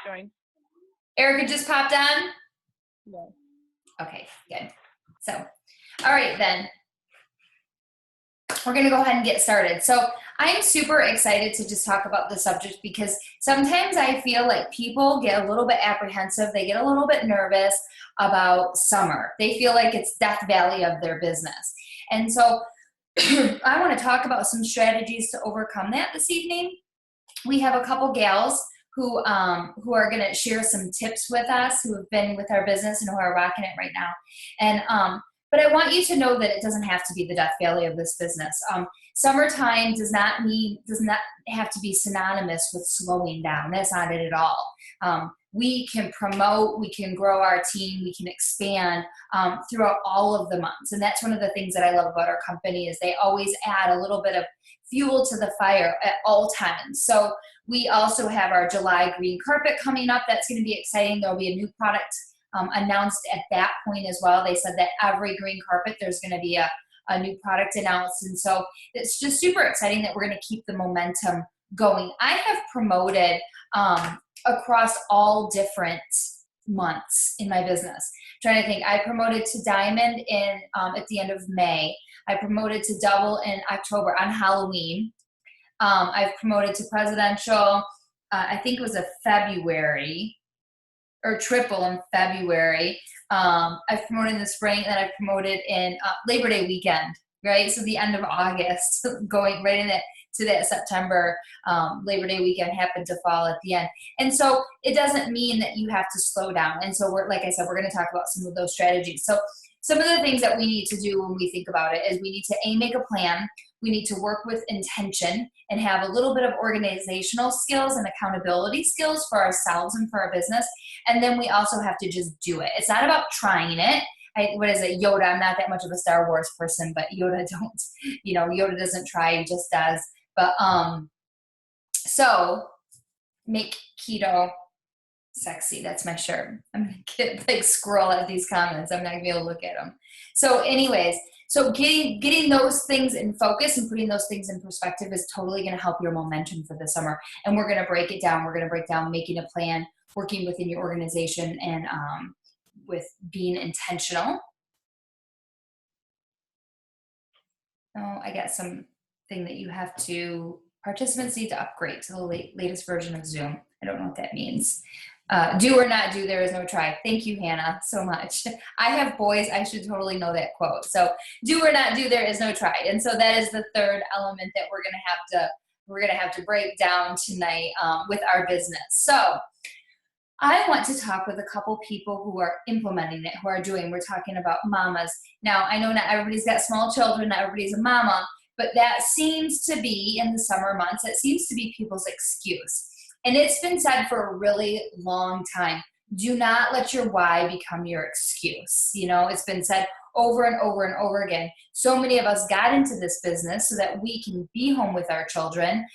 Join. Erica just popped on? Yeah. Okay, good. So, all right then. We're going to go ahead and get started. So I'm super excited to just talk about the subject because sometimes I feel like people get a little bit apprehensive. They get a little bit nervous about summer. They feel like it's Death Valley of their business. And so I want to talk about some strategies to overcome that this evening. We have a couple gals who are going to share some tips with us, who have been with our business and who are rocking it right now. And but I want you to know that it doesn't have to be the Death Valley of this business. Summertime does not have to be synonymous with slowing down. That's not it at all. We can promote, we can grow our team, we can expand throughout all of the months. And that's one of the things that I love about our company is they always add a little bit of fuel to the fire at all times. So we also have our July green carpet coming up. That's going to be exciting. There'll be a new product announced at that point as well. They said that every green carpet, there's going to be a new product announced. And so it's just super exciting that we're going to keep the momentum going. I have promoted across all different months in my business. I'm trying to think, I promoted to Diamond at the end of May. I promoted to Double in October on Halloween. I've promoted to Presidential, I think it was a February, or Triple in February. I've promoted in the spring, and then I've promoted in Labor Day weekend, right? So the end of August, going right in it to that September. Labor Day weekend happened to fall at the end. And so it doesn't mean that you have to slow down. And so like I said, we're going to talk about some of those strategies. So some of the things that we need to do when we think about it is we need to make a plan. We need to work with intention and have a little bit of organizational skills and accountability skills for ourselves and for our business. And then we also have to just do it. It's not about trying it. What is it? Yoda. I'm not that much of a Star Wars person, but Yoda Yoda doesn't try, he just does. But so make keto sexy. That's my shirt. I'm going to scroll at these comments. I'm not going to be able to look at them. So anyways, so getting those things in focus and putting those things in perspective is totally going to help your momentum for the summer. And we're going to break it down. We're going to break down making a plan, working within your organization, and with being intentional. Oh, I got something that you have to, participants need to upgrade to the latest version of Zoom. I don't know what that means. Do or not do, there is no try. Thank you, Hannah, so much. I have boys, I should totally know that quote. So do or not do, there is no try. And so that is the third element that we're gonna have to break down tonight with our business. So I want to talk with a couple people who are implementing it, we're talking about mamas. Now, I know not everybody's got small children, not everybody's a mama, but that seems to be, in the summer months, that seems to be people's excuse. And it's been said for a really long time. Do not let your why become your excuse. It's been said over and over and over again. So many of us got into this business so that we can be home with our children.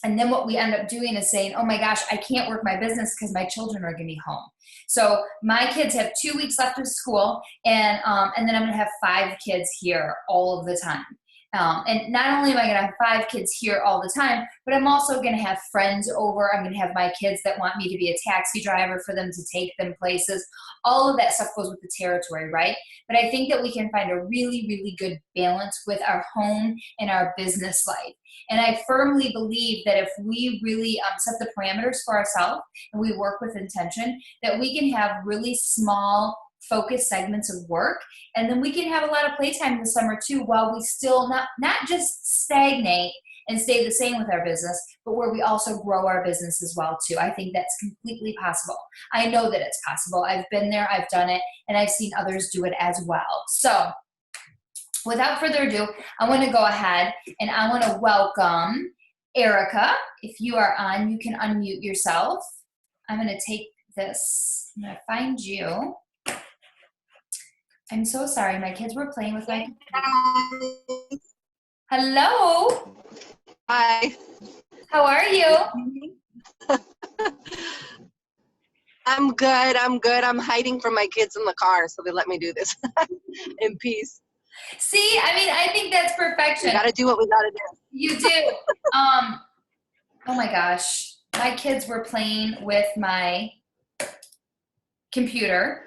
And then what we end up doing is saying, oh my gosh, I can't work my business because my children are going to be home. So my kids have 2 weeks left of school, and then I'm going to have 5 kids here all of the time. And not only am I going to have 5 kids here all the time, but I'm also going to have friends over. I'm going to have my kids that want me to be a taxi driver for them to take them places. All of that stuff goes with the territory, right? But I think that we can find a really, really good balance with our home and our business life. And I firmly believe that if we really set the parameters for ourselves and we work with intention, that we can have really small, focused segments of work, and then we can have a lot of playtime in the summer too, while we still not just stagnate and stay the same with our business, but where we also grow our business as well too. I think that's completely possible. I know that it's possible. I've been there, I've done it, and I've seen others do it as well. So without further ado, I want to go ahead and I want to welcome Erica. If you are on, you can unmute yourself. I'm going to take this. I'm going to find you. I'm so sorry. My kids were playing with my computer. Hello. Hi. How are you? I'm good. I'm hiding from my kids in the car, so they let me do this in peace. See, I think that's perfection. We got to do what we got to do. You do. Oh my gosh. my kids were playing with my computer.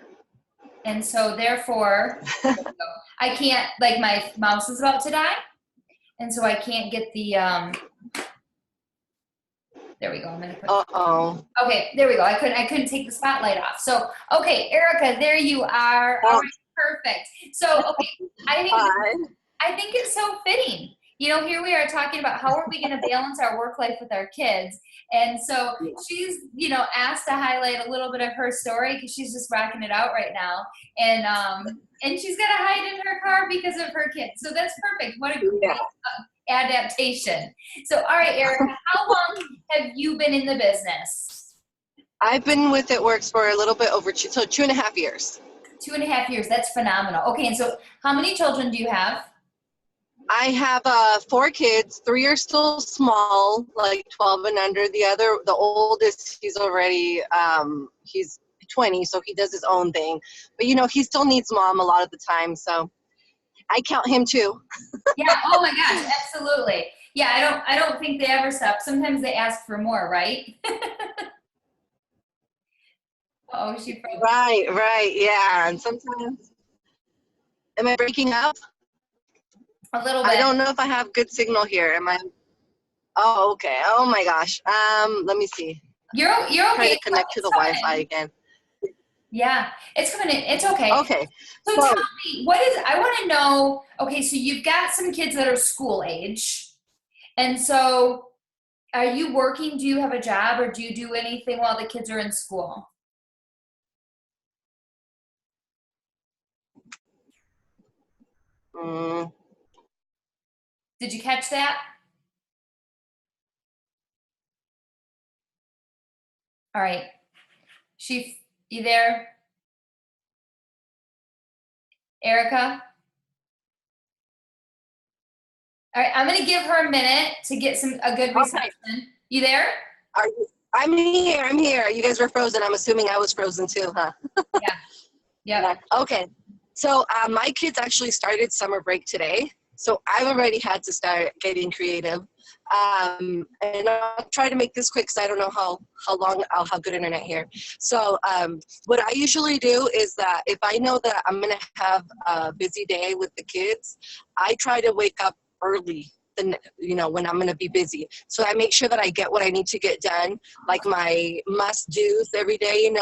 And so therefore, I can't, like my mouse is about to die. And so I can't get the, there we go. I'm going to put, Uh-oh. okay, there we go. I couldn't take the spotlight off. So, okay, Erica, there you are. All Oh, right, perfect. So, okay, I think hi. I think it's so fitting. You know, here we are talking about how are we going to balance our work life with our kids. And so Yeah. she's, you know, asked to highlight a little bit of her story because she's just rocking it out right now. And she's got to hide in her car because of her kids. So that's perfect. What a great Yeah. adaptation. So, all right, Erica, how long have you been in the business? I've been with It Works for a little bit over 2.5 years. 2.5 years. That's phenomenal. Okay, and so how many children do you have? I have 4 kids. 3 are still small, like 12 and under. The oldest, he's already, he's 20, so he does his own thing. But, you know, he still needs mom a lot of the time, so I count him too. Yeah. Oh my gosh. Absolutely. Yeah. I don't think they ever stop. Sometimes they ask for more, right? Oh, she froze Right, yeah. And sometimes, am I breaking up? a little I bit. don't know if I have good signal here. Am I? Oh, okay. Oh my gosh. Let me see. You're Try okay. to connect to It's the coming Wi-Fi in. again. Yeah, it's coming in. It's okay. Okay. So So, tell me, I want to know, okay, so you've got some kids that are school age. And so are you working? Do you have a job or do you do anything while the kids are in school? mm, Did you catch that? All right. You there? Erica? All right, I'm gonna give her a minute to get a good okay. reception. You there? Are you? I'm here. I'm here. You guys were frozen. I'm assuming I was frozen too, huh? Yeah. Yeah. Yep. Okay. So my kids actually started summer break today. So I've already had to start getting creative. And I'll try to make this quick because I don't know how long I'll have good internet here. So what I usually do is that if I know that I'm going to have a busy day with the kids, I try to wake up early. When I'm going to be busy, so I make sure that I get what I need to get done, like my must do's every day.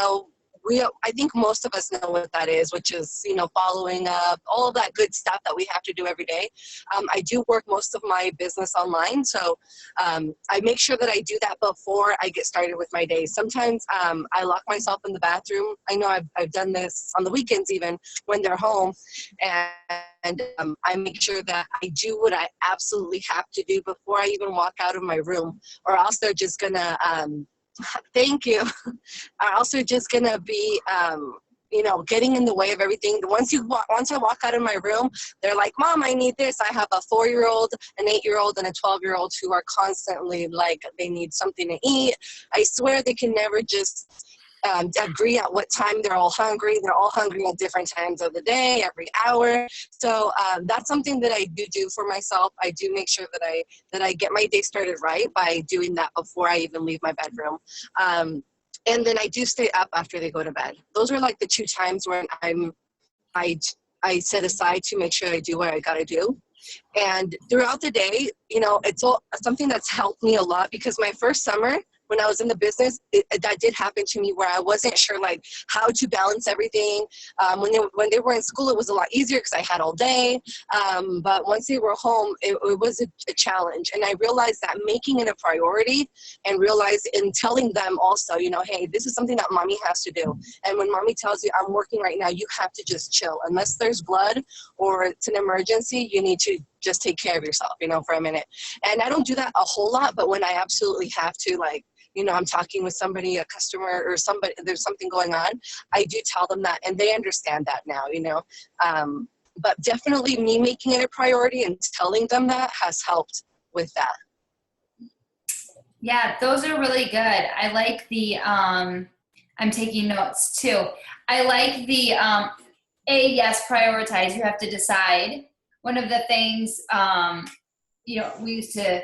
I think most of us know what that is, which is, following up, all of that good stuff that we have to do every day. I do work most of my business online, so I make sure that I do that before I get started with my day. Sometimes I lock myself in the bathroom. I know I've done this on the weekends even when they're home, and I make sure that I do what I absolutely have to do before I even walk out of my room, or else they're just gonna thank you. Are also just gonna be getting in the way of everything. Once I walk out of my room, they're like, Mom, I need this. I have a 4-year-old, an 8-year-old, and a 12-year-old who are constantly like, they need something to eat. I swear they can never just agree at what time they're all hungry. They're all hungry at different times of the day, every hour. So that's something that I do for myself. I do make sure that I get my day started right by doing that before I even leave my bedroom. And then I do stay up after they go to bed. Those are like the 2 times when I set aside to make sure I do what I got to do. And throughout the day, it's all something that's helped me a lot, because my first summer when I was in the business, that did happen to me, where I wasn't sure like how to balance everything. When they were in school, it was a lot easier because I had all day. But once they were home, it was a challenge. And I realized that making it a priority, and telling them also, hey, this is something that mommy has to do. And when mommy tells you, I'm working right now, you have to just chill. Unless there's blood or it's an emergency, you need to just take care of yourself, for a minute. And I don't do that a whole lot, but when I absolutely have to, like, I'm talking with somebody, a customer or somebody, there's something going on, I do tell them that, and they understand that now, but definitely me making it a priority and telling them that has helped with that. Yeah, those are really good. I like the I'm taking notes too. I like the yes, prioritize. You have to decide. One of the things we used to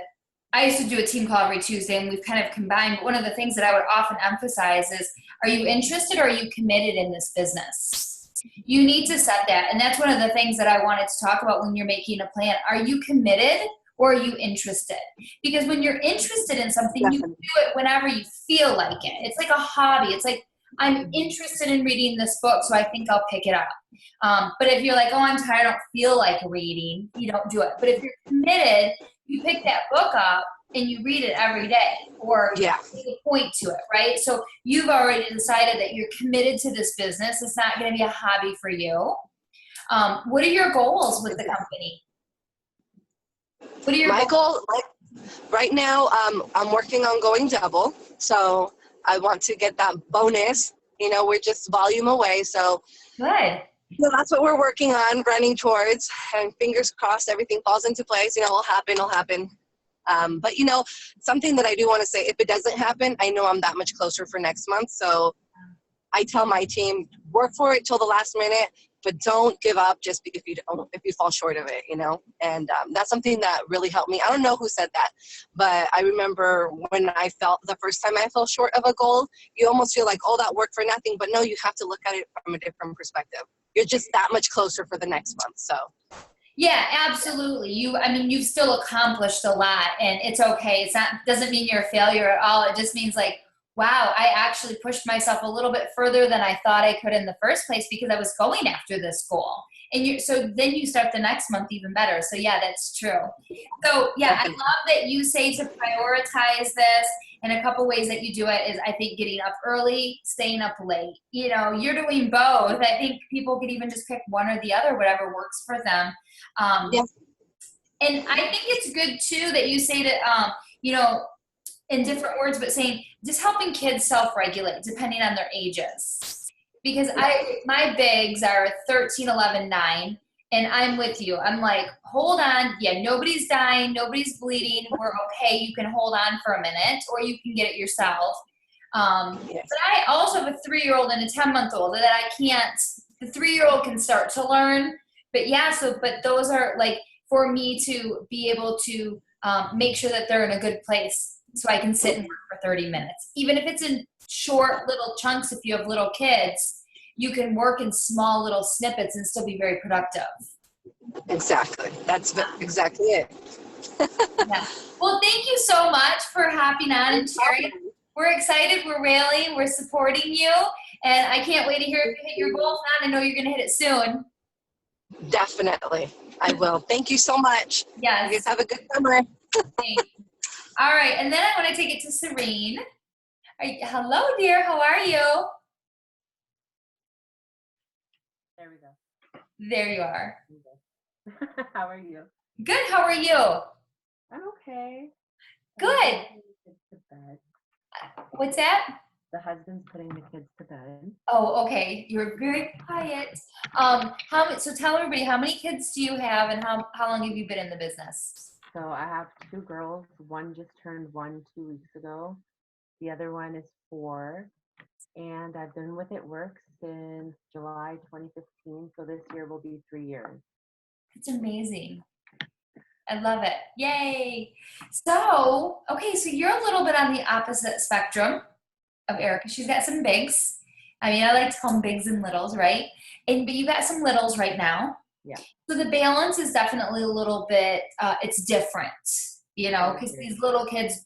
I used to do a team call every Tuesday, and we've kind of combined. But one of the things that I would often emphasize is, are you interested or are you committed in this business? You need to set that. And that's one of the things that I wanted to talk about when you're making a plan. Are you committed or are you interested? Because when you're interested in something, you Definitely. do it whenever you feel like it. It's like a hobby. It's like, I'm interested in reading this book, so I think I'll pick it up. But if you're like, oh, I'm tired, I don't feel like reading, you don't do it. But if you're committed, you pick that book up and you read it every day, or Yeah. make a point to it, right? So you've already decided that you're committed to this business. It's not going to be a hobby for you. What are your goals with the company? What are your My goals? goal, right now, I'm working on going double. So I want to get that bonus. You know, we're just volume away. So Good. that's what we're working on, running towards, and fingers crossed everything falls into place. You know, it'll happen. But, you know, something that I do want to say, if it doesn't happen, I know I'm that much closer for next month. So I tell my team, work for it till the last minute, but don't give up just if you fall short of it, you know. And that's something that really helped me. I don't know who said that, but I remember when I felt the first time I fell short of a goal, you almost feel like, oh, that worked for nothing. But no, you have to look at it from a different perspective. You're just that much closer for the next month. So Yeah, absolutely. You've still accomplished a lot, and it's okay. Doesn't mean you're a failure at all. It just means like, wow, I actually pushed myself a little bit further than I thought I could in the first place because I was going after this goal. So then you start the next month even better. So yeah, that's true. So yeah, I definitely. love that you say to prioritize this. And a couple ways that you do it is, I think, getting up early, staying up late. You know, you're doing both. I think people could even just pick one or the other, whatever works for them. Um, Yeah. and I think it's good too that you say that, you know, in different words, but saying just helping kids self-regulate depending on their ages. Because my bigs are 13, 11, 9, and I'm with you. I'm like, hold on. Yeah, nobody's dying, nobody's bleeding. We're okay. You can hold on for a minute, or you can get it yourself. Yes. But I also have a 3-year-old and a 10-month-old that I can't. The 3-year-old can start to learn, but yeah. But those are like for me to be able to make sure that they're in a good place, so I can sit and work for 30 minutes, even if it's in short little chunks. If you have little kids, you can work in small little snippets and still be very productive. Exactly. That's exactly it. Yeah. Well, thank you so much for hopping on and sharing. We're excited. We're railing. We're supporting you. And I can't wait to hear if you hit your goals. I know you're going to hit it soon. Definitely. I will. Thank you so much. You guys Yes. have a good summer. Thanks. All right. And then I want to take it to Serene. Hello, dear. How are you? There we go. There you are. How are you? Good. How are you? I'm okay. Good. Putting the kids to bed. What's that? The husband's putting the kids to bed. Oh, okay. You're very quiet. So tell everybody, how many kids do you have, and how long have you been in the business? So I have 2 girls. One just turned 1 2 weeks ago. The other one is 4. And I've been with It Works since July 2015. So this year will be 3 years. It's amazing. I love it. Yay. So, okay, so you're a little bit on the opposite spectrum of Erica. She's got some bigs. I like to call them bigs and littles, right? But you got some littles right now. Yeah. So the balance is definitely a little bit, it's different, because these little kids,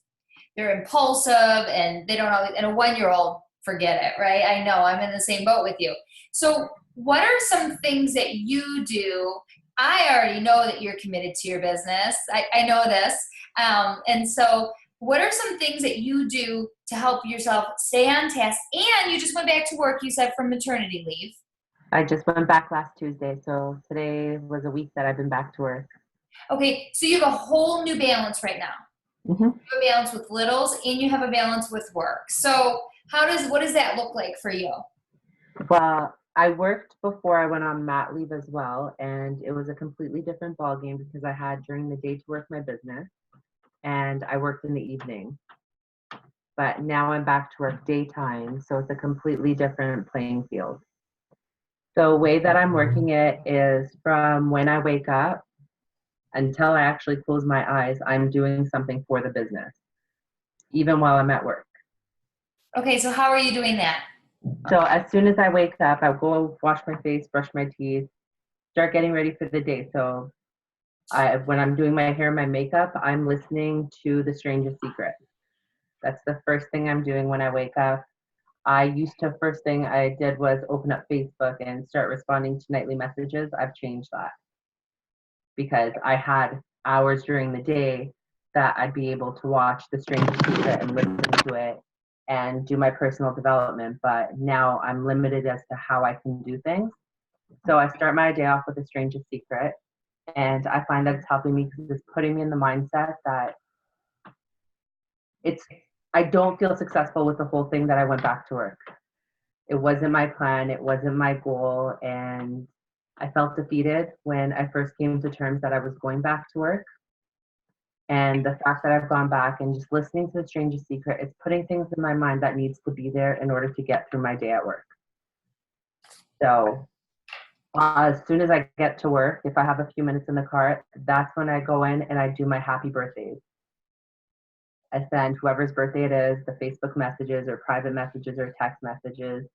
they're impulsive and they don't always, and a 1-year-old, forget it, right? I know, I'm in the same boat with you. So what are some things that you do? I already know that you're committed to your business. I know this. And so what are some things that you do to help yourself stay on task? And you just went back to work, you said, from maternity leave. I just went back last Tuesday. So today was a week that I've been back to work. Okay, so you have a whole new balance right now. Mm-hmm. You have a balance with littles and you have a balance with work. So what does that look like for you? Well, I worked before I went on mat leave as well, and it was a completely different ballgame because I had during the day to work my business, and I worked in the evening. But now I'm back to work daytime, so it's a completely different playing field. The way that I'm working it is from when I wake up until I actually close my eyes, I'm doing something for the business, even while I'm at work. Okay, so how are you doing that? So as soon as I wake up, I go wash my face, brush my teeth, start getting ready for the day. So when I'm doing my hair and my makeup, I'm listening to The Strangest Secret. That's the first thing I'm doing when I wake up. First thing I did was open up Facebook and start responding to nightly messages. I've changed that because I had hours during the day that I'd be able to watch The Strangest Secret and listen to it and do my personal development. But now I'm limited as to how I can do things. So I start my day off with The Strangest Secret. And I find that it's helping me because it's putting me in the mindset that I don't feel successful with the whole thing that I went back to work. It wasn't my plan, it wasn't my goal, and I felt defeated when I first came to terms that I was going back to work. And the fact that I've gone back and just listening to The Strangest Secret, it's putting things in my mind that needs to be there in order to get through my day at work. So as soon as I get to work, if I have a few minutes in the car, that's when I go in and I do my happy birthdays. I send whoever's birthday it is the Facebook messages or private messages or text messages.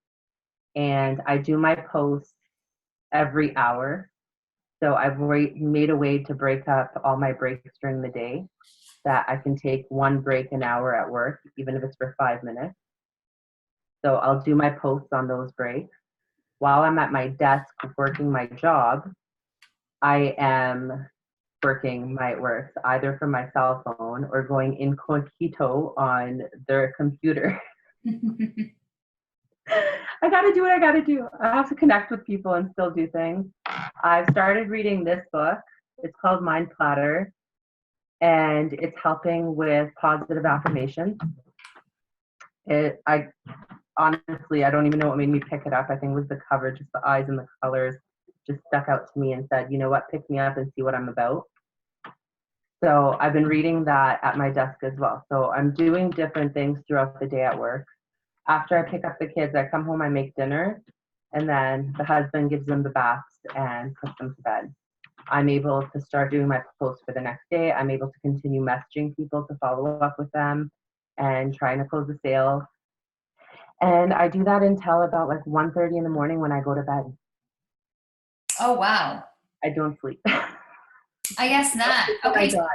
And I do my posts every hour. So I've made a way to break up all my breaks during the day, that I can take one break an hour at work, even if it's for 5 minutes. So I'll do my posts on those breaks. While I'm at my desk working my job, I am working my works either from my cell phone or going incognito on their computer. I gotta do what I gotta do. I have to connect with people and still do things. I've started reading this book. It's called Mind Platter, and it's helping with positive affirmations. Honestly, I don't even know what made me pick it up. I think it was the cover, just the eyes and the colors just stuck out to me and said, you know what, pick me up and see what I'm about. So I've been reading that at my desk as well. So I'm doing different things throughout the day at work. After I pick up the kids, I come home, I make dinner, and then the husband gives them the baths and puts them to bed. I'm able to start doing my posts for the next day. I'm able to continue messaging people to follow up with them and trying to close the sale. And I do that until about like 1:30 in the morning when I go to bed. Oh, wow. I don't sleep. I guess not. I Okay, die.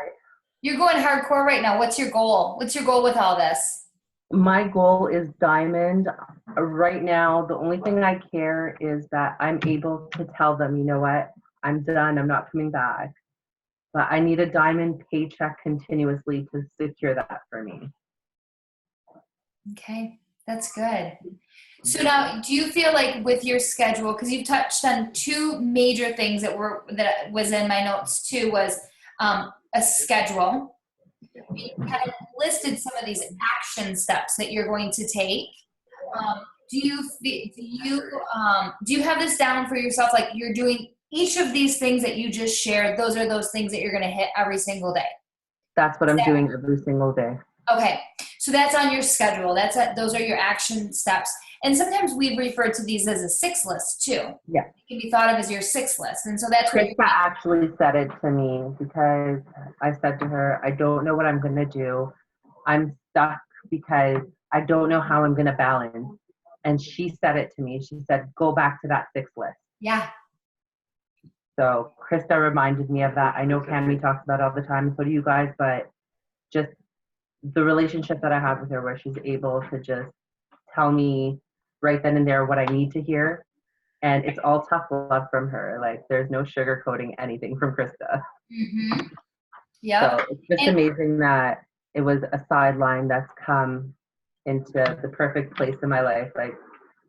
you're going hardcore right now. What's your goal? What's your goal with all this? My goal is diamond. Right now, the only thing I care is that I'm able to tell them, you know what, I'm done, I'm not coming back. But I need a diamond paycheck continuously to secure that for me. Okay, that's good. So now, do you feel like with your schedule, because you've touched on two major things that was in my notes too, was a schedule. You kind of listed some of these action steps that you're going to take. Do you have this down for yourself? Like you're doing each of these things that you just shared. Those are those things that you're going to hit every single day. That's what I'm doing every single day. Okay, so that's on your schedule. Those are your action steps. And sometimes we refer to these as a 6 list too. Yeah. It can be thought of as your 6 list. And so that's Krista actually said it to me because I said to her, I don't know what I'm going to do. I'm stuck because I don't know how I'm going to balance. And she said it to me. She said, go back to that 6 list. Yeah. So Krista reminded me of that. I know Cami talks about it all the time, so do you guys, but just the relationship that I have with her where she's able to just tell me right then and there what I need to hear. And it's all tough love from her. Like there's no sugarcoating anything from Krista. Mm-hmm. Yeah. So it's just amazing that it was a sideline that's come into the perfect place in my life. Like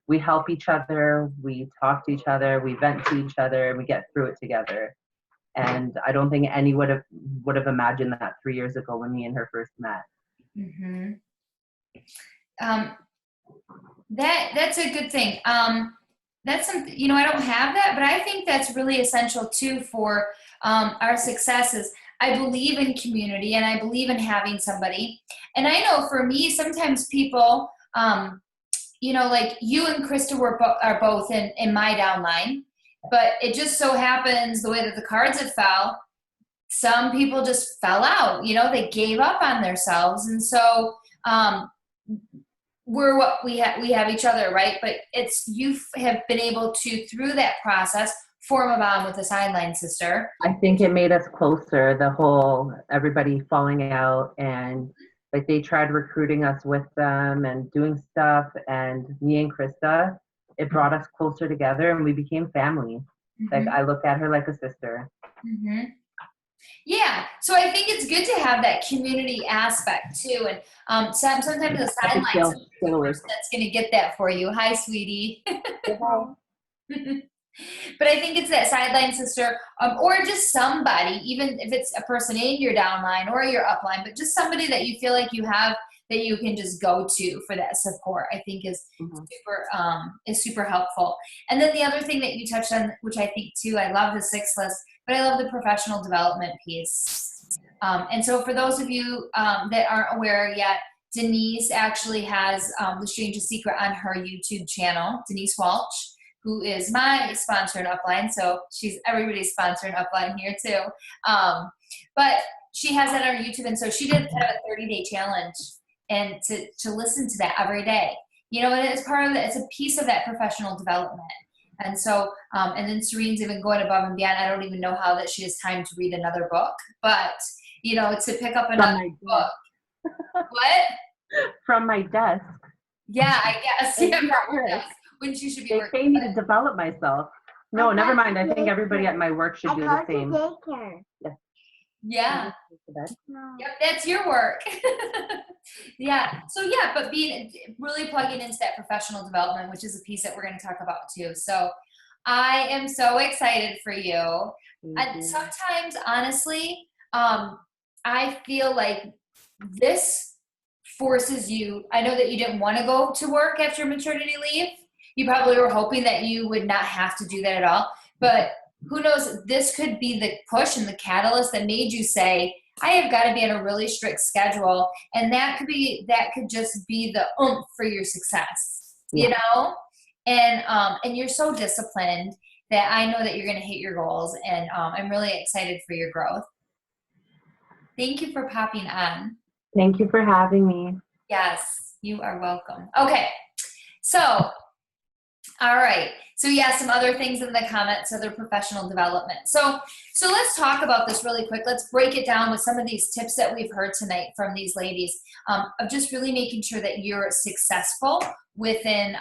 we help each other, we talk to each other, we vent to each other, and we get through it together. And I don't think any would have imagined that 3 years ago when me and her first met. Mm-hmm. That's a good thing. That's something, I don't have that, but I think that's really essential too for our successes. I believe in community and I believe in having somebody. And I know for me, sometimes people, like you and Krista are both in my downline, but it just so happens the way that the cards have fell, some people just fell out, they gave up on themselves. And so, we have each other, right? But you have been able to, through that process, form a bond with the Sideline Sister. I think it made us closer, the whole everybody falling out, and like they tried recruiting us with them and doing stuff, and me and Krista, it brought us closer together and we became family. Like I look at her like a sister. Mm-hmm. Yeah, so I think it's good to have that community aspect too, and sometimes the Sideline Sister that's going to get that for you. Hi, sweetie. But I think it's that Sideline Sister, or just somebody, even if it's a person in your downline or your upline, but just somebody that you feel like you have that you can just go to for that support, I think is super helpful. And then the other thing that you touched on, which I think too, I love the 6 list, but I love the professional development piece. And so for those of you that aren't aware yet, Denise actually has The Strangest Secret on her YouTube channel, Denise Walsh, who is my sponsor and upline. So she's everybody's sponsor and upline here too. But she has that on her YouTube. And so she did kind of a 30-day challenge, and to listen to that every day, and it's part of it's a piece of that professional development. And so, and then Serene's even going above and beyond. I don't even know how that she has time to read another book, but to pick up another book. What? From my desk. Yeah, I guess. Yeah, when she should be they working. pay me to develop myself. No, never mind. I think everybody at my work should do the same. Yeah. Yep, that's your work. Yeah. So yeah, but really plugging into that professional development, which is a piece that we're going to talk about too. So I am so excited for you. And sometimes, honestly, I feel like this forces you. I know that you didn't want to go to work after maternity leave. You probably were hoping that you would not have to do that at all. But who knows, this could be the push and the catalyst that made you say, I have got to be on a really strict schedule. And that could just be the oomph for your success, And you're so disciplined that I know that you're going to hit your goals. And I'm really excited for your growth. Thank you for popping on. Thank you for having me. Yes, you are welcome. Okay. So, all right. So yeah, some other things in the comments, other professional development. So let's talk about this really quick. Let's break it down with some of these tips that we've heard tonight from these ladies, of just really making sure that you're successful within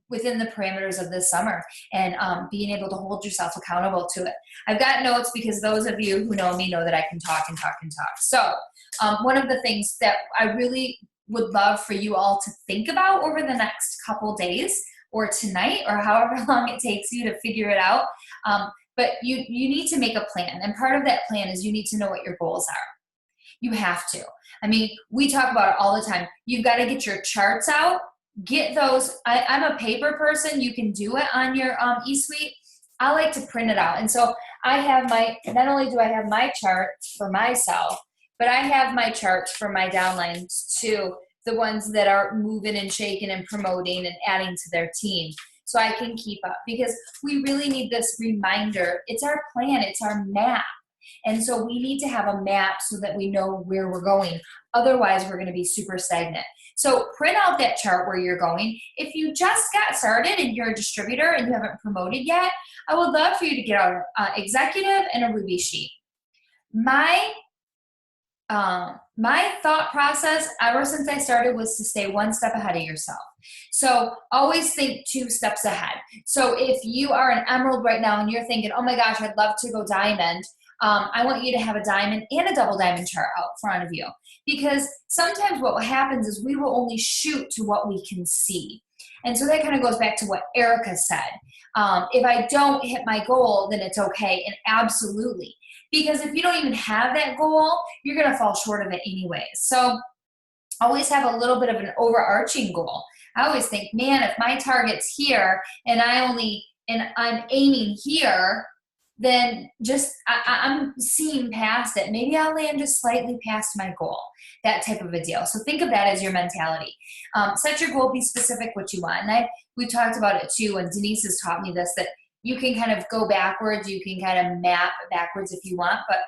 the parameters of this summer, and being able to hold yourself accountable to it. I've got notes because those of you who know me know that I can talk and talk and talk. So one of the things that I really would love for you all to think about over the next couple days, or tonight, or however long it takes you to figure it out. But you need to make a plan. And part of that plan is you need to know what your goals are. You have to. I mean, we talk about it all the time. You've got to get your charts out. Get those. I'm a paper person. You can do it on your eSuite. I like to print it out. And so I have not only do I have my charts for myself, but I have my charts for my downlines too. The ones that are moving and shaking and promoting and adding to their team, so I can keep up, because we really need this reminder. It's our plan, it's our map. And so we need to have a map so that we know where we're going. Otherwise, we're going to be super stagnant. So print out that chart where you're going. If you just got started and you're a distributor and you haven't promoted yet, I would love for you to get out an executive and a Ruby sheet. My thought process ever since I started was to stay one step ahead of yourself. So always think 2 steps ahead. So if you are an emerald right now and you're thinking, oh my gosh, I'd love to go diamond, I want you to have a diamond and a double diamond chart out front of you. Because sometimes what happens is we will only shoot to what we can see. And so that kind of goes back to what Erica said. If I don't hit my goal, then it's okay. And absolutely. Because if you don't even have that goal, you're going to fall short of it anyways. So always have a little bit of an overarching goal. I always think, man, if my target's here and I'm aiming here, then just I'm seeing past it. Maybe I'll land just slightly past my goal, that type of a deal. So think of that as your mentality. Set your goal, be specific what you want. And we talked about it too, and Denise has taught me this, that you can kind of go backwards. You can kind of map backwards if you want, but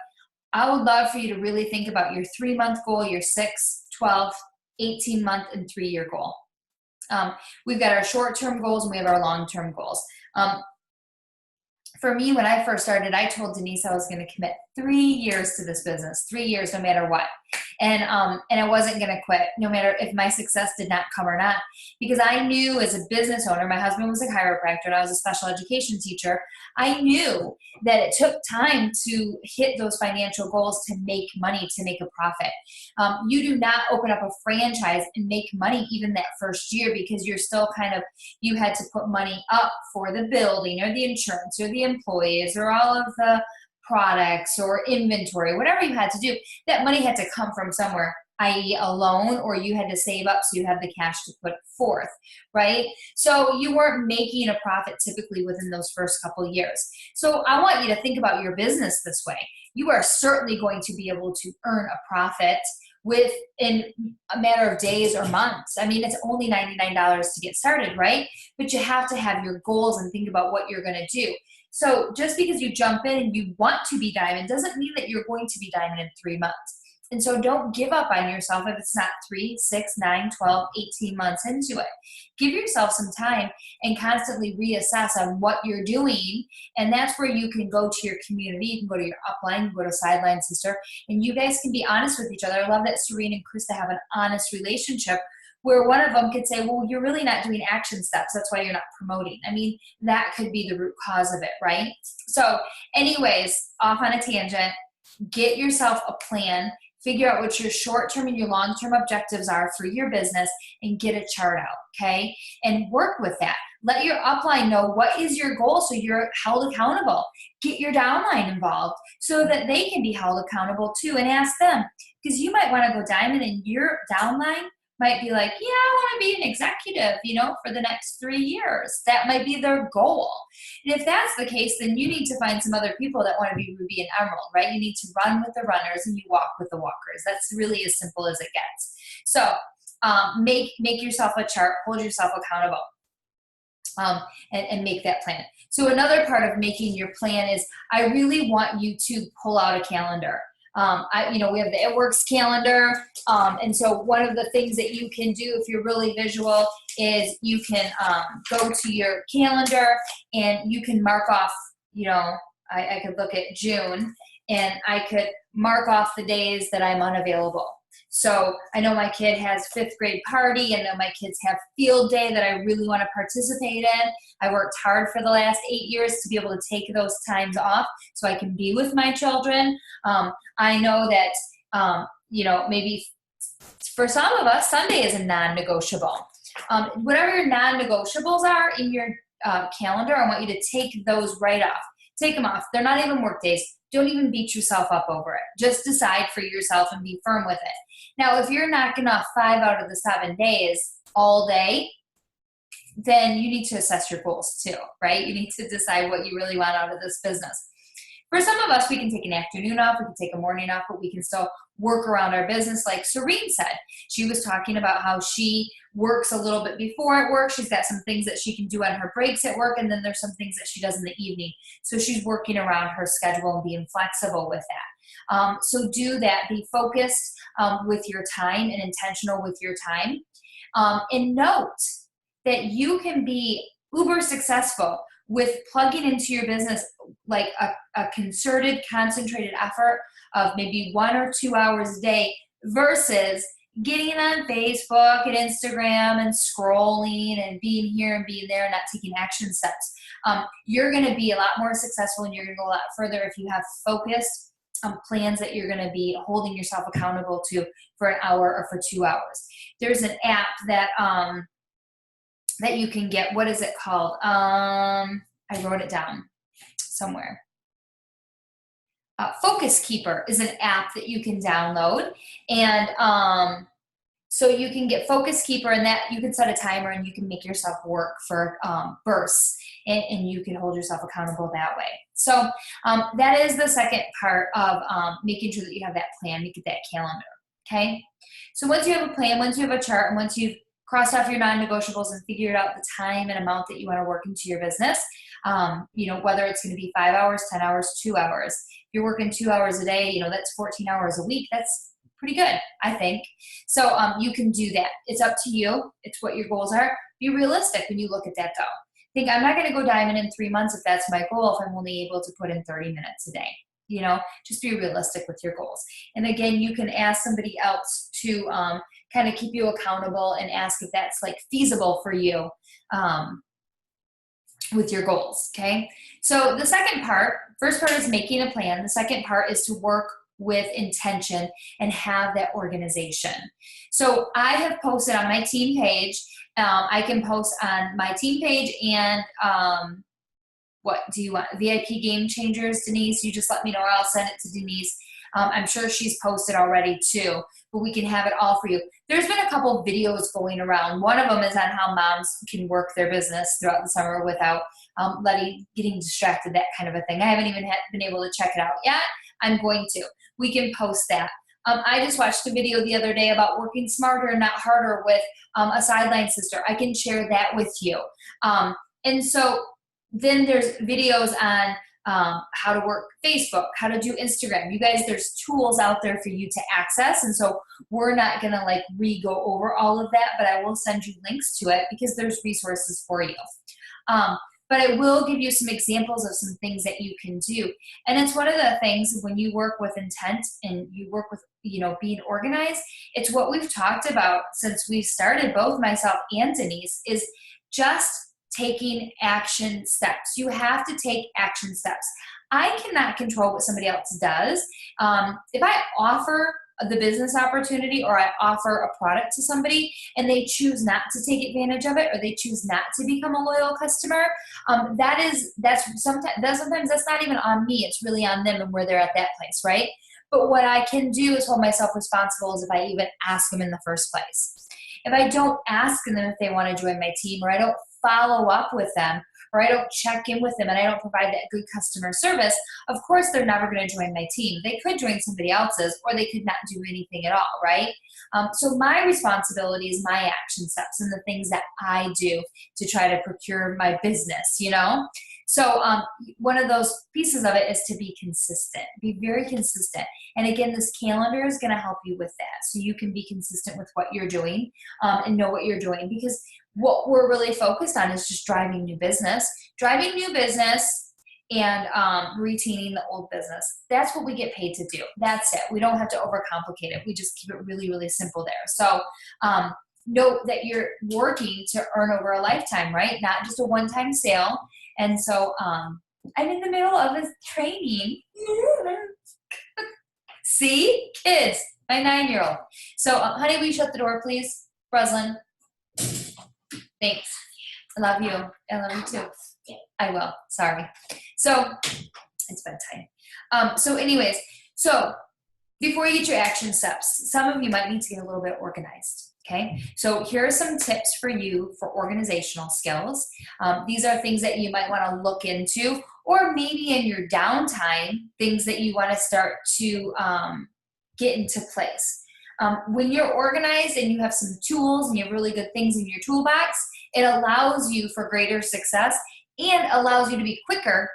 I would love for you to really think about your 3-month goal, your 6, 12, 18-month, and 3-year goal. We've got our short-term goals and we have our long-term goals. For me, when I first started, I told Denise I was going to commit 3 years to this business, 3 years, no matter what. And I wasn't going to quit, no matter if my success did not come or not, because I knew as a business owner, my husband was a chiropractor and I was a special education teacher. I knew that it took time to hit those financial goals, to make money, to make a profit. You do not open up a franchise and make money even that first year, because you're still you had to put money up for the building or the insurance or the employees or all of the products or inventory, whatever you had to do. That money had to come from somewhere, i.e. a loan, or you had to save up so you have the cash to put forth, right? So you weren't making a profit typically within those first couple of years. So I want you to think about your business this way. You are certainly going to be able to earn a profit within a matter of days or months. I mean, it's only $99 to get started, right? But you have to have your goals and think about what you're going to do. So just because you jump in and you want to be diamond doesn't mean that you're going to be diamond in 3 months. And so don't give up on yourself if it's not 3, 6, 9, 12, 18 months into it. Give yourself some time and constantly reassess on what you're doing. And that's where you can go to your community. You can go to your upline, you can go to Sideline Sister, and you guys can be honest with each other. I love that Serene and Krista have an honest relationship where one of them could say, well, you're really not doing action steps. That's why you're not promoting. I mean, that could be the root cause of it, right? So anyways, off on a tangent, get yourself a plan, figure out what your short-term and your long-term objectives are for your business, and get a chart out, okay? And work with that. Let your upline know what is your goal so you're held accountable. Get your downline involved so that they can be held accountable too, and ask them. Because you might want to go diamond and your downline might be like, yeah, I want to be an executive, for the next 3 years. That might be their goal. And if that's the case, then you need to find some other people that want to be Ruby and Emerald, right? You need to run with the runners and you walk with the walkers. That's really as simple as it gets. So make yourself a chart, hold yourself accountable, and make that plan. So another part of making your plan is I really want you to pull out a calendar. We have the It Works calendar. And so one of the things that you can do if you're really visual is you can go to your calendar and you can mark off, I could look at June and I could mark off the days that I'm unavailable. So I know my kid has 5th grade party. I know my kids have field day that I really want to participate in. I worked hard for the last 8 years to be able to take those times off so I can be with my children. I know that, maybe for some of us, Sunday is a non-negotiable. Whatever your non-negotiables are in your calendar, I want you to take those right off. Take them off. They're not even work days. Don't even beat yourself up over it. Just decide for yourself and be firm with it. Now, if you're knocking off 5 out of the 7 days all day, then you need to assess your goals too, right? You need to decide what you really want out of this business. For some of us, we can take an afternoon off, we can take a morning off, but we can still work around our business like Serene said. She was talking about how she works a little bit before at work. She's got some things that she can do on her breaks at work, and then there's some things that she does in the evening. So she's working around her schedule and being flexible with that. So do that. Be focused with your time and intentional with your time. And note that you can be uber successful with plugging into your business like a concerted, concentrated effort of maybe 1 or 2 hours a day versus getting on Facebook and Instagram and scrolling and being here and being there and not taking action steps. You're going to be a lot more successful and you're going to go a lot further if you have focused plans that you're going to be holding yourself accountable to for an hour or for 2 hours. There's an app that that you can get. What is it called? I wrote it down somewhere. Focus Keeper is an app that you can download, and so you can get Focus Keeper, and that you can set a timer and you can make yourself work for bursts, and you can hold yourself accountable that way. So that is the second part of making sure that you have that plan, make it that calendar. Okay. So once you have a plan, once you have a chart, and once you've crossed off your non-negotiables and figured out the time and amount that you want to work into your business, Whether it's going to be 5 hours, 10 hours, 2 hours. If you're working 2 hours a day, that's 14 hours a week. That's pretty good, I think. So you can do that. It's up to you. It's what your goals are. Be realistic when you look at that though. Think I'm not going to go diamond in 3 months if that's my goal, if I'm only able to put in 30 minutes a day. Just be realistic with your goals. And again, you can ask somebody else to kind of keep you accountable and ask if that's like feasible for you with your goals. Okay. So the first part is making a plan. The second part is to work with intention and have that organization. So I have posted on my team page. I can post on my team page and what do you want? VIP Game Changers, Denise? You just let me know or I'll send it to Denise. I'm sure she's posted already too, but we can have it all for you. There's been a couple videos going around. One of them is on how moms can work their business throughout the summer without getting distracted, that kind of a thing. I haven't even been able to check it out yet. I'm going to. We can post that. I just watched a video the other day about working smarter, not harder with a sideline sister. I can share that with you. And so then there's videos on how to work Facebook, how to do Instagram. You guys, there's tools out there for you to access. And so we're not going to go over all of that, but I will send you links to it because there's resources for you. But I will give you some examples of some things that you can do. And it's one of the things when you work with intent and you work with, being organized, it's what we've talked about since we started, both myself and Denise, is just taking action steps. You have to take action steps. I cannot control what somebody else does. If I offer the business opportunity or I offer a product to somebody and they choose not to take advantage of it or they choose not to become a loyal customer, sometimes that's not even on me. It's really on them and where they're at that place, right? But what I can do is hold myself responsible as if I even ask them in the first place. If I don't ask them if they want to join my team, or I don't follow up with them, or I don't check in with them and I don't provide that good customer service, of course they're never going to join my team. They could join somebody else's or they could not do anything at all, right? So my responsibility is my action steps and the things that I do to try to procure my business, So one of those pieces of it is to be consistent, be very consistent. And again, this calendar is going to help you with that. So you can be consistent with what you're doing and know what you're doing, because what we're really focused on is just driving new business and retaining the old business. That's what we get paid to do. That's it. We don't have to overcomplicate it. We just keep it really, really simple there. So note that you're working to earn over a lifetime, right? Not just a one-time sale. And so I'm in the middle of this training. See? Kids, my 9-year-old. So honey, will you shut the door, please? Breslin. Thanks. I love you. I love you too. I will. Sorry. So it's bedtime. So anyways, before you get your action steps, some of you might need to get a little bit organized. Okay. So here are some tips for you for organizational skills. These are things that you might want to look into, or maybe in your downtime, things that you want to start to get into place. When you're organized and you have some tools and you have really good things in your toolbox, it allows you for greater success and allows you to be quicker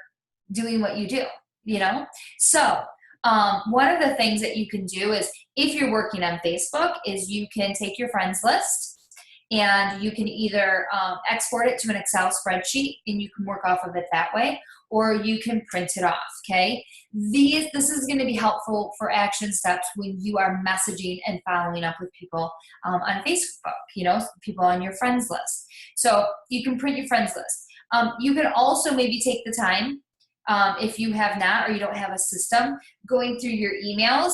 doing what you do, So one of the things that you can do is, if you're working on Facebook, is you can take your friends list and you can either export it to an Excel spreadsheet and you can work off of it that way, or you can print it off, okay? This is going to be helpful for action steps when you are messaging and following up with people on Facebook, people on your friends list. So you can print your friends list. You can also maybe take the time, if you have not or you don't have a system, going through your emails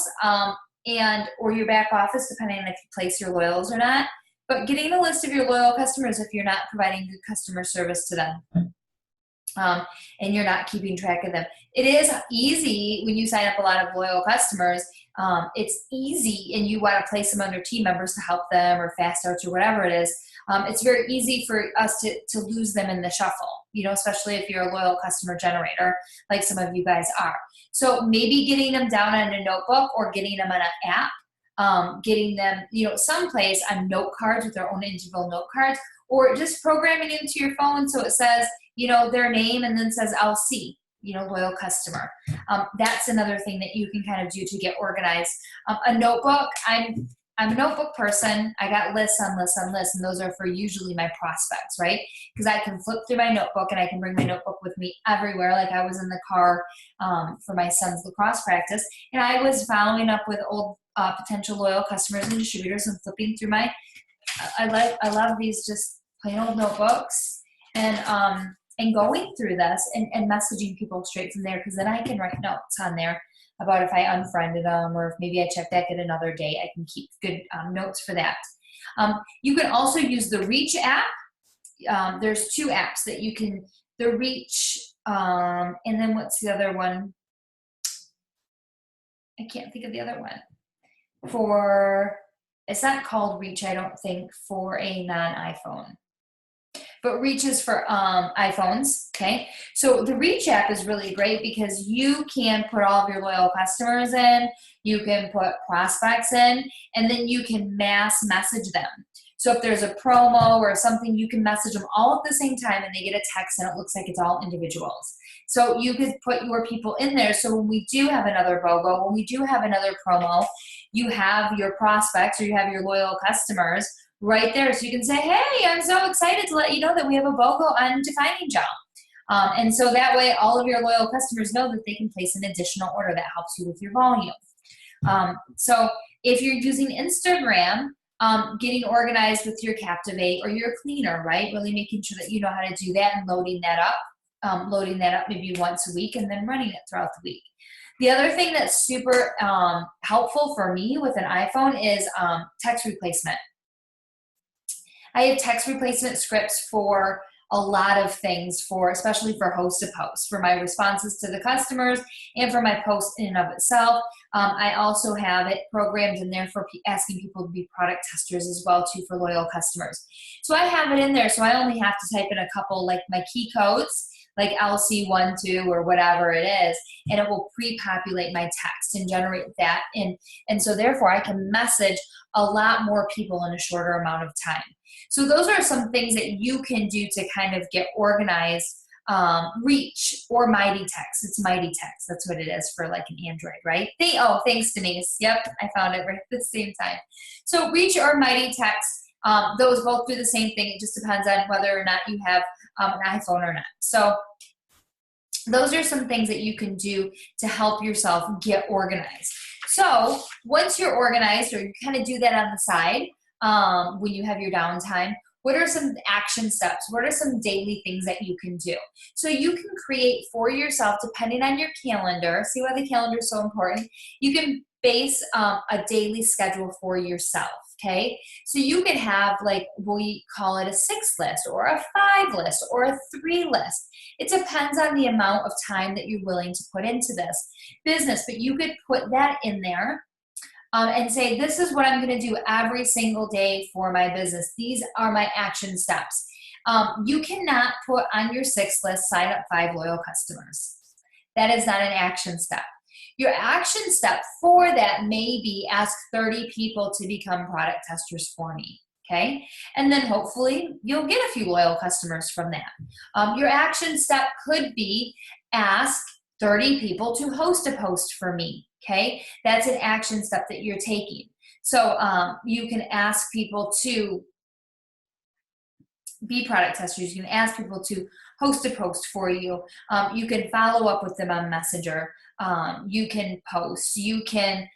or your back office, depending on if you place your loyals or not, but getting a list of your loyal customers if you're not providing good customer service to them. And you're not keeping track of them. It is easy when you sign up a lot of loyal customers. It's easy and you want to place them under team members to help them or fast starts or whatever it is. It's very easy for us to lose them in the shuffle, especially if you're a loyal customer generator, like some of you guys are. So maybe getting them down on a notebook or getting them on an app, getting them, someplace on note cards with their own individual note cards, or just programming into your phone so it says, their name and then says LC, loyal customer. That's another thing that you can kind of do to get organized. A notebook, I'm a notebook person. I got lists on lists on lists, and those are for usually my prospects, right? Because I can flip through my notebook and I can bring my notebook with me everywhere. Like I was in the car for my son's lacrosse practice, and I was following up with old potential loyal customers and distributors and flipping through I love these just plain old notebooks and going through this and messaging people straight from there, because then I can write notes on there about if I unfriended them or if maybe I check back at another day. I can keep good notes for that. You can also use the Reach app. There's 2 apps that you can, the Reach, and then what's the other one? I can't think of the other one. It's not called Reach, I don't think, for a non-iPhone. But Reach is for iPhones, okay? So the Reach app is really great because you can put all of your loyal customers in, you can put prospects in, and then you can mass message them. So if there's a promo or something, you can message them all at the same time and they get a text and it looks like it's all individuals. So you could put your people in there. So when we do have another BOGO, when we do have another promo, you have your prospects or you have your loyal customers right there. So you can say, hey, I'm so excited to let you know that we have a BOGO on Defining Gel. And so that way all of your loyal customers know that they can place an additional order that helps you with your volume. So if you're using Instagram, getting organized with your Captivate or your cleaner, right? Really making sure that you know how to do that and loading that up maybe once a week and then running it throughout the week. The other thing that's super helpful for me with an iPhone is text replacement. I have text replacement scripts for a lot of things, especially for host to post, for my responses to the customers and for my post in and of itself. I also have it programmed in there for asking people to be product testers as well too for loyal customers. So I have it in there, so I only have to type in a couple, like my key codes, like LC12 or whatever it is, and it will pre-populate my text and generate that. And so therefore I can message a lot more people in a shorter amount of time. So those are some things that you can do to kind of get organized. Reach or Mighty Text. It's Mighty Text. That's what it is for like an Android, right? Thanks, Denise. Yep, I found it right at the same time. So Reach or Mighty Text, those both do the same thing. It just depends on whether or not you have an iPhone or not. So those are some things that you can do to help yourself get organized. So once you're organized, or you kind of do that on the side when you have your downtime, what are some action steps? What are some daily things that you can do? So you can create for yourself, depending on your calendar, see why the calendar is so important, you can base a daily schedule for yourself, okay? So you can have, like, we call it a 6 list or a 5 list or a 3 list. It depends on the amount of time that you're willing to put into this business, but you could put that in there. And say, this is what I'm going to do every single day for my business. These are my action steps. You cannot put on your 6 list, sign up 5 loyal customers. That is not an action step. Your action step for that may be ask 30 people to become product testers for me. Okay. And then hopefully you'll get a few loyal customers from that. Your action step could be ask 30 people to host a post for me. Okay, that's an action step that you're taking. So you can ask people to be product testers. You can ask people to host a post for you. You can follow up with them on Messenger. You can post. You can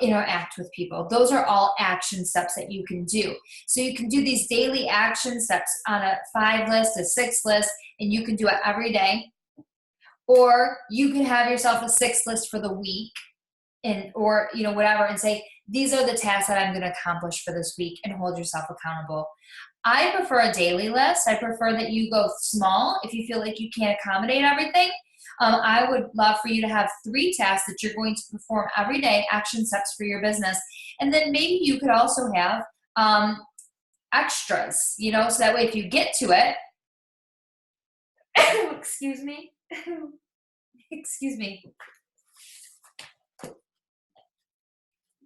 interact with people. Those are all action steps that you can do. So you can do these daily action steps on a 5 list, a 6 list, and you can do it every day. Or you can have yourself a 6 list for the week. Or whatever, and say, these are the tasks that I'm going to accomplish for this week, and hold yourself accountable. I prefer a daily list. I prefer that you go small if you feel like you can't accommodate everything. I would love for you to have 3 tasks that you're going to perform every day, action steps for your business. And then maybe you could also have extras, so that way if you get to it, excuse me,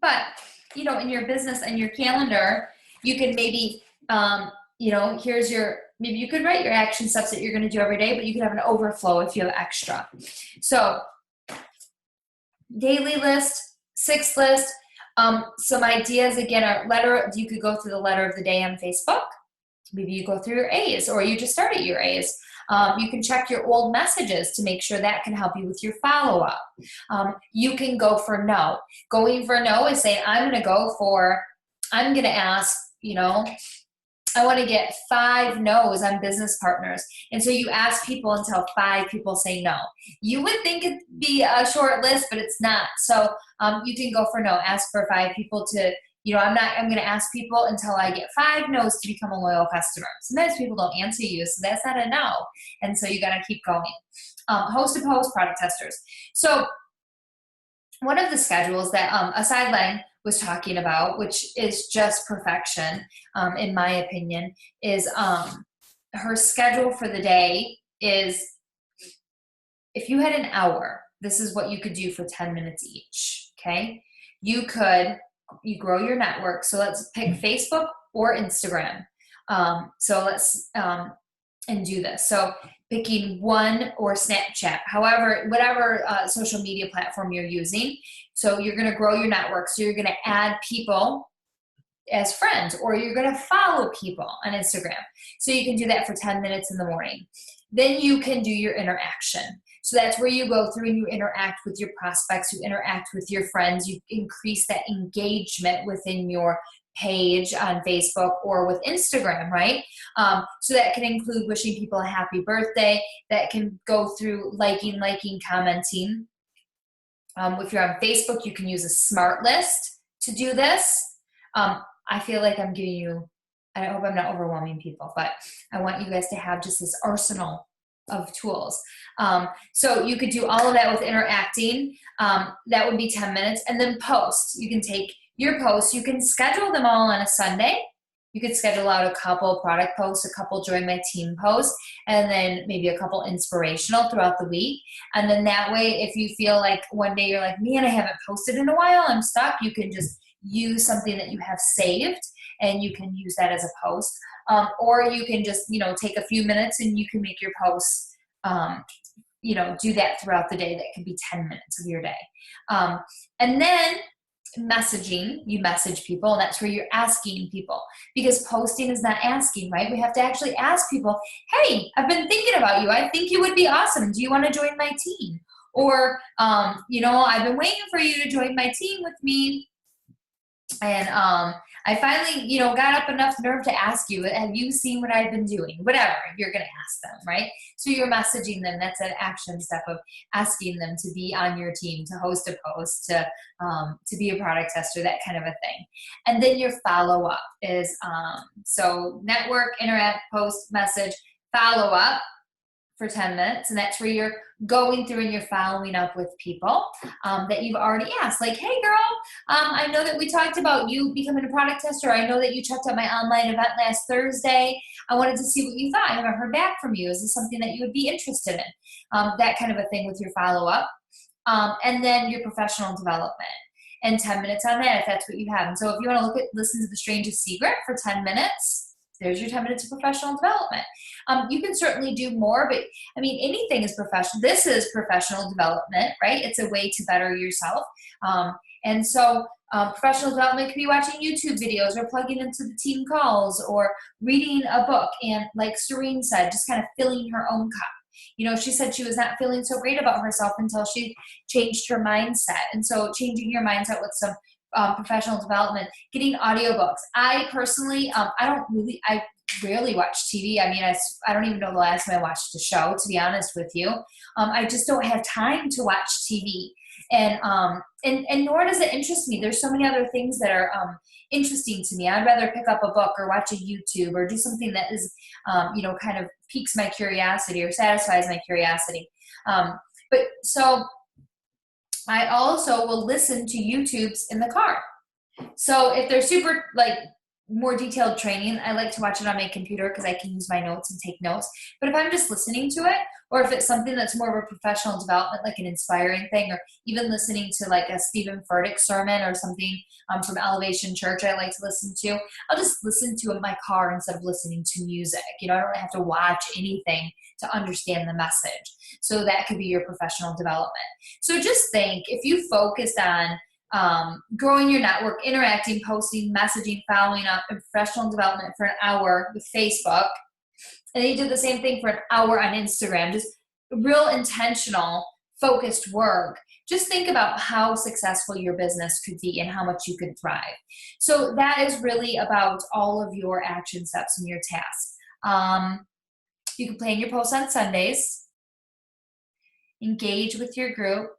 But, in your business and your calendar, you can maybe, here's maybe you could write your action steps that you're going to do every day, but you could have an overflow if you have extra. So daily list, 6 list, some ideas again are you could go through the letter of the day on Facebook. Maybe you go through your A's, or you just started your A's. You can check your old messages to make sure that can help you with your follow-up. You can go for no. Going for no is saying, I'm going to ask, I want to get 5 no's on business partners. And so you ask people until 5 people say no. You would think it'd be a short list, but it's not. So you can go for no. Ask for 5 people to, I'm going to ask people until I get 5 no's to become a loyal customer. Sometimes people don't answer you, so that's not a no. And so you got to keep going. Host to post product testers. So one of the schedules that Aside Lang was talking about, which is just perfection, in my opinion, is her schedule for the day is, if you had an hour, this is what you could do for 10 minutes each, okay? You grow your network. So let's pick Facebook or Instagram. So let's, and do this. So picking one, or Snapchat, whatever social media platform you're using. So you're going to grow your network. So you're going to add people as friends, or you're going to follow people on Instagram. So you can do that for 10 minutes in the morning. Then you can do your interaction. So that's where you go through and you interact with your prospects, you interact with your friends, you increase that engagement within your page on Facebook or with Instagram, right? So that can include wishing people a happy birthday. That can go through liking, commenting. If you're on Facebook, you can use a smart list to do this. I feel like I'm giving you, I hope I'm not overwhelming people, but I want you guys to have just this arsenal of tools. So you could do all of that with interacting. That would be 10 minutes. And then post. You can take your posts. You can schedule them all on a Sunday. You could schedule out a couple product posts, a couple join my team posts, and then maybe a couple inspirational throughout the week. And then that way, if you feel like one day you're like, man, I haven't posted in a while, I'm stuck, you can just use something that you have saved and you can use that as a post. Or you can just, take a few minutes and you can make your posts, do that throughout the day. That could be 10 minutes of your day. And then messaging, you message people, and that's where you're asking people, because posting is not asking, right? We have to actually ask people, hey, I've been thinking about you. I think you would be awesome. Do you want to join my team? Or, I've been waiting for you to join my team with me. And I finally, got up enough nerve to ask you, have you seen what I've been doing? Whatever, you're going to ask them, right? So you're messaging them. That's an action step of asking them to be on your team, to host a post, to be a product tester, that kind of a thing. And then your follow-up is, so network, interact, post, message, follow-up for 10 minutes. And that's where you're going through and you're following up with people that you've already asked. Like, hey girl, I know that we talked about you becoming a product tester. I know that you checked out my online event last Thursday. I wanted to see what you thought. I haven't heard back from you. Is this something that you would be interested in? That kind of a thing with your follow-up. And then your professional development. And 10 minutes on that if that's what you have. And so if you want to listen to The Strangest Secret for 10 minutes, there's your 10 minutes of professional development. You can certainly do more, but anything is professional. This is professional development, right? It's a way to better yourself. And so professional development could be watching YouTube videos or plugging into the team calls or reading a book. And like Serene said, just kind of filling her own cup. She said she was not feeling so great about herself until she changed her mindset. And so changing your mindset with some professional development, getting audiobooks. I personally, I rarely watch TV. I don't even know the last time I watched a show, to be honest with you. I just don't have time to watch TV. And nor does it interest me. There's so many other things that are interesting to me. I'd rather pick up a book or watch a YouTube or do something that is, kind of piques my curiosity or satisfies my curiosity. But so I also will listen to YouTubes in the car. So if they're super more detailed training, I like to watch it on my computer because I can use my notes and take notes. But if I'm just listening to it, or if it's something that's more of a professional development, like an inspiring thing, or even listening to like a Stephen Furtick sermon or something from Elevation Church I like to listen to, I'll just listen to it in my car instead of listening to music. I don't really have to watch anything to understand the message. So that could be your professional development. So just think, if you focused on growing your network, interacting, posting, messaging, following up, and professional development for an hour with Facebook, and then you do the same thing for an hour on Instagram, just real intentional, focused work, just think about how successful your business could be and how much you could thrive. So that is really about all of your action steps and your tasks. You can plan your posts on Sundays, engage with your group,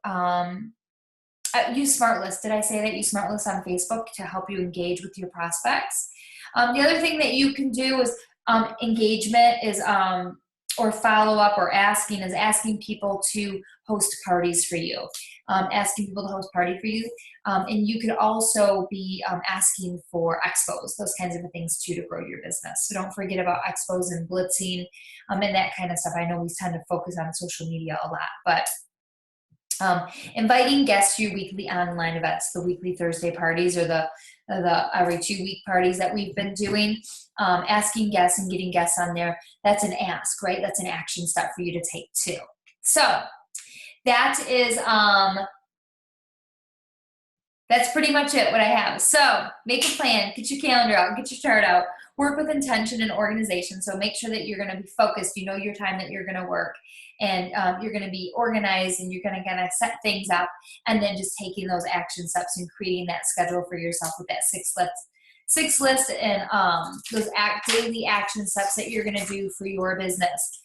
use SmartList. Did I say that? Use SmartList on Facebook to help you engage with your prospects. The other thing that you can do is engagement is, or follow up or asking people to host parties for you, asking people to host party for you. And you could also be asking for expos, those kinds of things too, to grow your business. So don't forget about expos and blitzing and that kind of stuff. I know we tend to focus on social media a lot, but inviting guests to your weekly online events, the weekly Thursday parties or the every 2-week parties that we've been doing, asking guests and getting guests on there, that's an ask, right? That's an action step for you to take too. So that is, that's pretty much it, what I have. So make a plan, get your calendar out, get your chart out, work with intention and organization. So make sure that you're going to be focused, you know your time that you're going to work, and you're going to be organized, and you're going to kind of set things up, and then just taking those action steps and creating that schedule for yourself with that six list and those daily action steps that you're going to do for your business.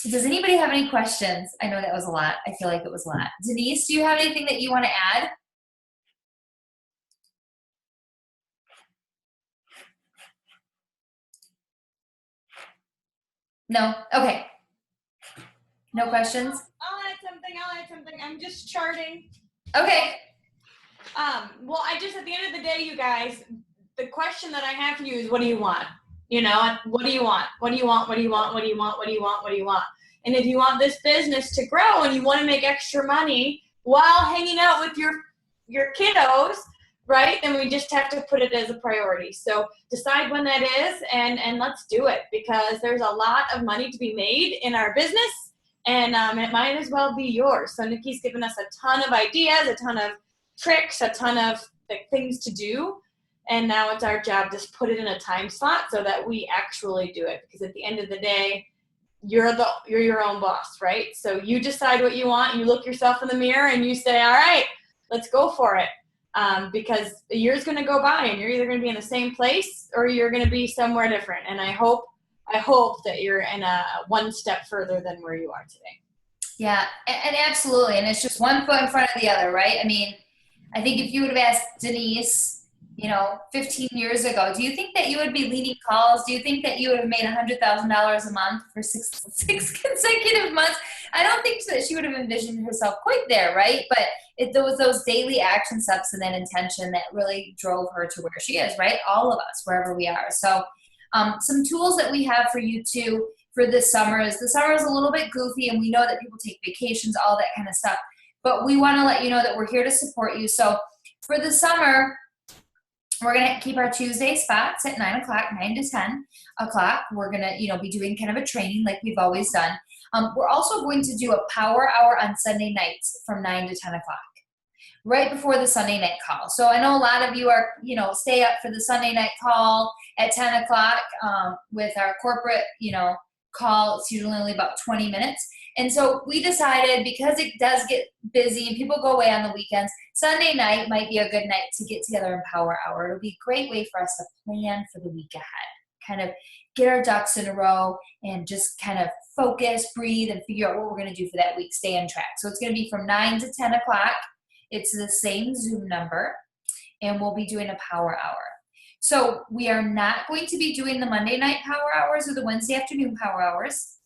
Does anybody have any questions? I know that was a lot. I feel like it was a lot. Denise, do you have anything that you want to add? No? Okay. No questions? I'll add something. I'm just charting. Okay. Well, I just, at the end of the day, you guys, the question that I have for you is, what do you want? You know, what do you want? What do you want? What do you want? What do you want? What do you want? What do you want? And if you want this business to grow and you want to make extra money while hanging out with your kiddos, right, then we just have to put it as a priority. So decide when that is, and let's do it, because there's a lot of money to be made in our business, and it might as well be yours. So Nikki's given us a ton of ideas, a ton of tricks, a ton of things to do, and now it's our job to put it in a time slot so that we actually do it, because at the end of the day, you're your own boss, right? So you decide what you want, you look yourself in the mirror, and you say, all right, let's go for it. Because a year's going to go by, and you're either going to be in the same place or you're going to be somewhere different. And I hope that you're in a one step further than where you are today. Yeah, and absolutely. And it's just one foot in front of the other, right? I mean, I think if you would have asked Denise, 15 years ago, do you think that you would be leading calls? Do you think that you would have made $100,000 a month for six consecutive months? I don't think that she would have envisioned herself quite there, right? But there was those daily action steps and that intention that really drove her to where she is, right? All of us, wherever we are. So some tools that we have for you too for this summer is, the summer is a little bit goofy, and we know that people take vacations, all that kind of stuff. But we want to let you know that we're here to support you. So for the summer, we're going to keep our Tuesday spots at 9 o'clock, 9 to 10 o'clock. We're going to, be doing kind of a training like we've always done. We're also going to do a power hour on Sunday nights from 9 to 10 o'clock, right before the Sunday night call. So I know a lot of you are, stay up for the Sunday night call at 10 o'clock with our corporate, call. It's usually only about 20 minutes. And so we decided, because it does get busy and people go away on the weekends, Sunday night might be a good night to get together in Power Hour. It'll be a great way for us to plan for the week ahead, kind of get our ducks in a row and just kind of focus, breathe, and figure out what we're going to do for that week, stay on track. So it's going to be from 9 to 10 o'clock. It's the same Zoom number, and we'll be doing a Power Hour. So we are not going to be doing the Monday night Power Hours or the Wednesday afternoon Power Hours.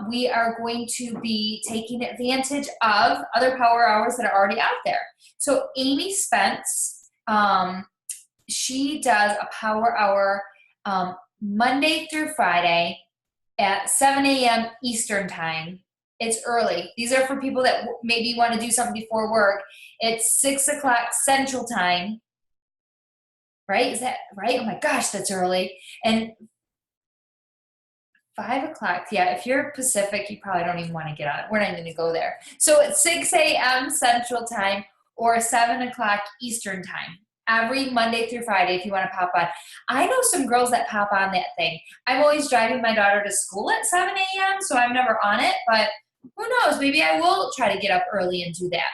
We are going to be taking advantage of other Power Hours that are already out there. So Amy Spence, she does a Power Hour Monday through Friday at 7 a.m. Eastern time. It's early. These are for people that maybe want to do something before work. It's 6 o'clock Central time, right? Is that right? Oh my gosh, that's early. And 5 o'clock. Yeah, if you're Pacific, you probably don't even want to get on. We're not even going to go there. So it's 6 a.m. Central time or 7 o'clock Eastern time. Every Monday through Friday, if you want to pop on. I know some girls that pop on that thing. I'm always driving my daughter to school at 7 a.m., so I'm never on it, but who knows? Maybe I will try to get up early and do that.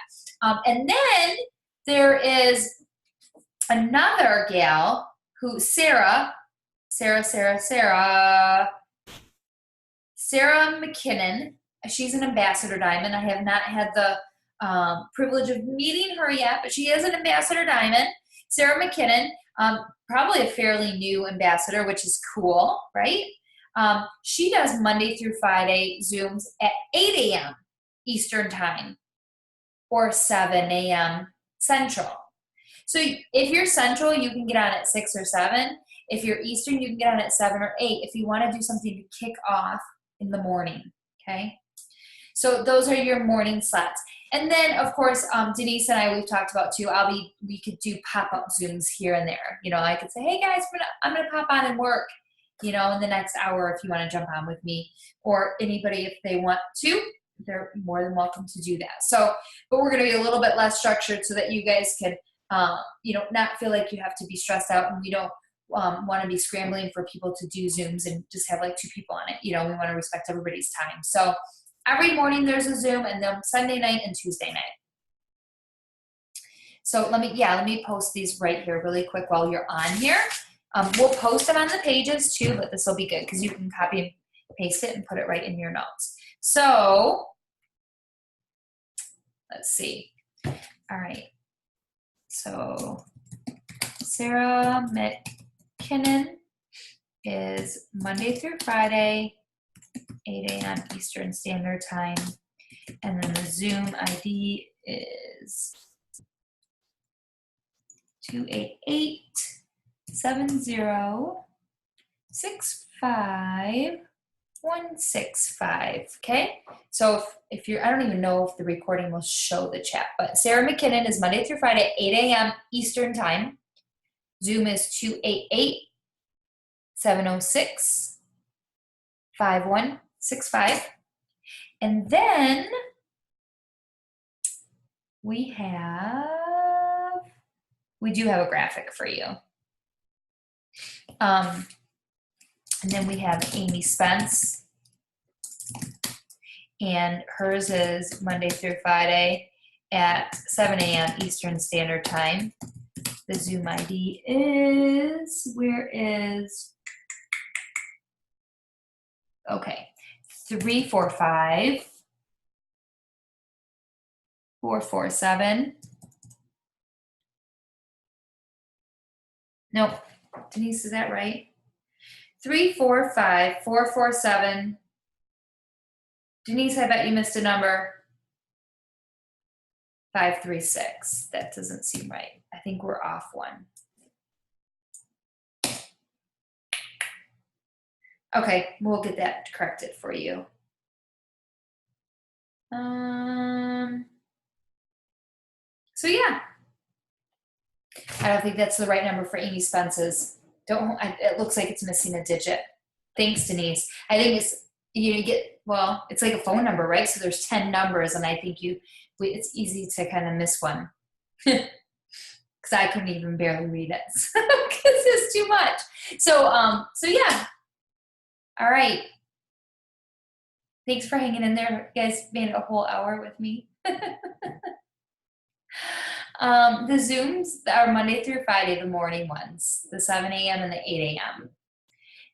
And then there is another gal who, Sarah McKinnon. She's an Ambassador Diamond. I have not had the privilege of meeting her yet, but she is an Ambassador Diamond. Sarah McKinnon, probably a fairly new ambassador, which is cool, right? She does Monday through Friday Zooms at 8 a.m. Eastern time or 7 a.m. Central. So if you're Central, you can get on at 6 or 7. If you're Eastern, you can get on at 7 or 8 if you want to do something to kick off in the morning, okay? So those are your morning slots. And then, of course, Denise and I, we've talked about too, we could do pop-up Zooms here and there. You know, I could say, hey guys, I'm gonna pop on and work, you know, in the next hour if you wanna jump on with me, or anybody if they want to, they're more than welcome to do that. So, but we're gonna be a little bit less structured so that you guys can, you know, not feel like you have to be stressed out, and we don't want to be scrambling for people to do Zooms and just have like 2 people on it. You know, we want to respect everybody's time. So every morning there's a Zoom, and then Sunday night and Tuesday night. So let me post these right here really quick while you're on here. We'll post them on the pages too, but this will be good because you can copy and paste it and put it right in your notes. So let's see. All right. So Sarah McKinnon is Monday through Friday, 8 a.m. Eastern Standard Time. And then the Zoom ID is 288-7065-165. Okay. So if you're, I don't even know if the recording will show the chat, but Sarah McKinnon is Monday through Friday, 8 a.m. Eastern Time. Zoom is 288-706-5165. And then we do have a graphic for you. And then we have Amy Spence, and hers is Monday through Friday at 7 a.m. Eastern Standard Time. The Zoom ID is, okay, 345-447. Nope. Denise, is that right? 345-447. Denise, I bet you missed a number. 536. That doesn't seem right. I think we're off one. Okay, we'll get that corrected for you. So yeah. I don't think that's the right number for Amy Spence's. It looks like it's missing a digit. Thanks, Denise. I think it's, it's like a phone number, right? So there's 10 numbers, and I think it's easy to kind of miss one. Because I couldn't even barely read it. Because it's too much. So yeah. All right. Thanks for hanging in there. You guys made it a whole hour with me. The Zooms are Monday through Friday, the morning ones, the 7 a.m. and the 8 a.m.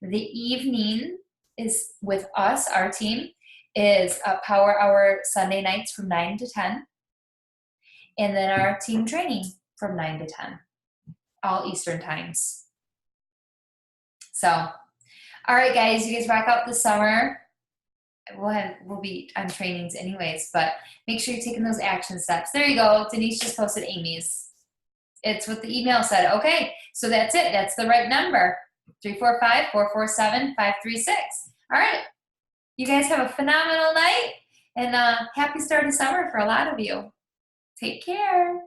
The evening is with us, our team, is a power hour Sunday nights from 9 to 10. And then our team training from 9 to 10, all Eastern times. So, all right, guys, you guys rock out the summer. We'll be on trainings anyways, but make sure you're taking those action steps. There you go. Denise just posted Amy's. It's what the email said. Okay, so that's it. That's the right number. 345-447-536. All right, You guys have a phenomenal night, and happy start of summer for a lot of you. Take care.